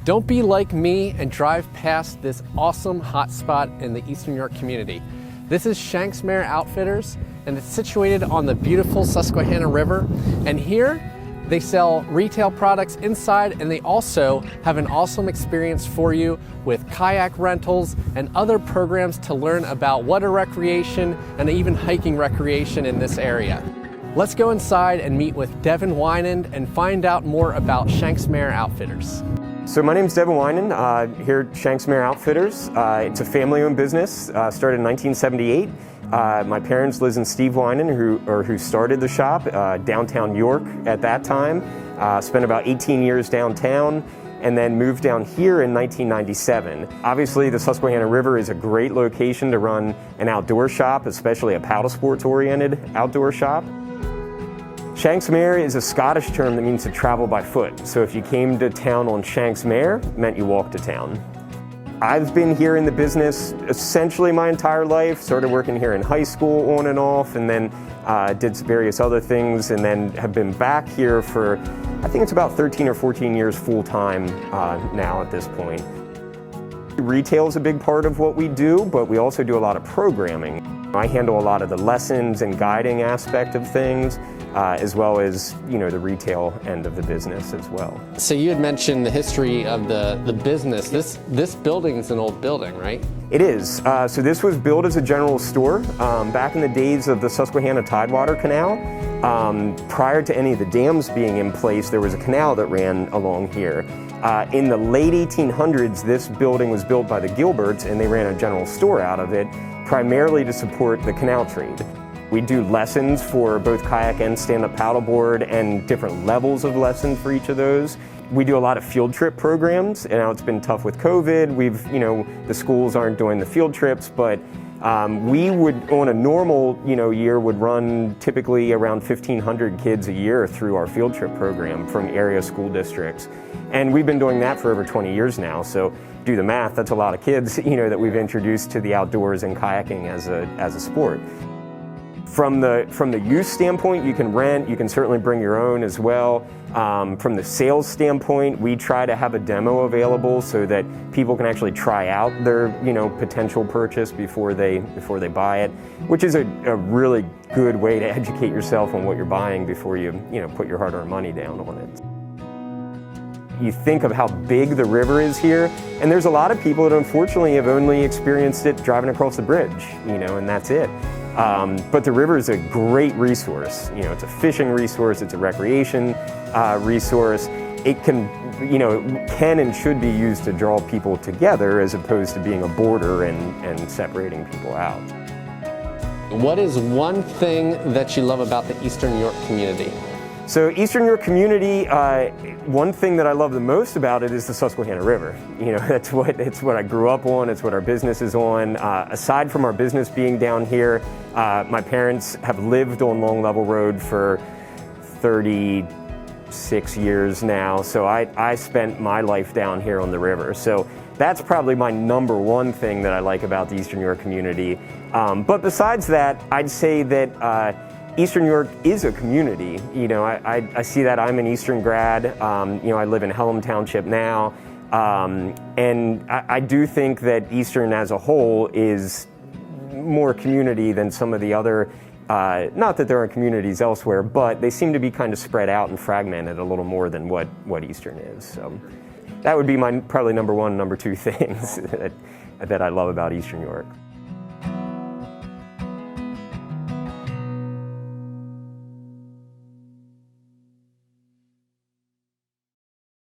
Don't be like me and drive past this awesome hotspot in the Eastern New York community. This is Shank's Mare Outfitters, and it's situated on the beautiful Susquehanna River. And here they sell retail products inside, and they also have an awesome experience for you with kayak rentals and other programs to learn about water recreation and even hiking recreation in this area. Let's go inside and meet with Devin Winand and find out more about Shank's Mare Outfitters. So my name's Devin Winand, here at Shank's Mare Outfitters. It's a family-owned business, started in 1978. My parents, Liz and Steve Winand, who started the shop downtown York at that time, spent about 18 years downtown, and then moved down here in 1997. Obviously, the Susquehanna River is a great location to run an outdoor shop, especially a paddle sports-oriented outdoor shop. Shank's Mare is a Scottish term that means to travel by foot. So if you came to town on Shank's Mare, it meant you walked to town. I've been here in the business essentially my entire life. Started working here in high school on and off, and then did various other things, and then have been back here for, I think it's about 13 or 14 years full-time now at this point. Retail is a big part of what we do, but we also do a lot of programming. I handle a lot of the lessons and guiding aspect of things, as well as, the retail end of the business as well. So you had mentioned the history of the business. This building is an old building, right? It is. So this was built as a general store back in the days of the Susquehanna Tidewater Canal. Prior to any of the dams being in place, there was a canal that ran along here. In the late 1800s, this building was built by the Gilberts, and they ran a general store out of it, primarily to support the canal trade. We do lessons for both kayak and stand-up paddleboard, and different levels of lessons for each of those. We do a lot of field trip programs, and now it's been tough with COVID. The schools aren't doing the field trips, but we would, on a normal, year, would run typically around 1,500 kids a year through our field trip program from area school districts. And we've been doing that for over 20 years now, so do the math, that's a lot of kids, that we've introduced to the outdoors and kayaking as a sport. From the use standpoint, you can rent, you can certainly bring your own as well. From the sales standpoint, we try to have a demo available so that people can actually try out their potential purchase before they buy it, which is a really good way to educate yourself on what you're buying before you put your hard-earned money down on it. You think of how big the river is here, and there's a lot of people that unfortunately have only experienced it driving across the bridge, and that's it. But the river is a great resource. It's a fishing resource, it's a recreation resource. It can and should be used to draw people together as opposed to being a border and separating people out. What is one thing that you love about the Eastern New York community? So Eastern New York community, one thing that I love the most about it is the Susquehanna River. It's what I grew up on, it's what our business is on. Aside from our business being down here, my parents have lived on Long Level Road for 36 years now, so I spent my life down here on the river. So that's probably my number one thing that I like about the Eastern New York community. But besides that, I'd say that Eastern New York is a community. I see that. I'm an Eastern grad. I live in Helm Township now. And I do think that Eastern as a whole is more community than some of the other, not that there aren't communities elsewhere, but they seem to be kind of spread out and fragmented a little more than what Eastern is. So that would be my probably number one, number two things that I love about Eastern New York.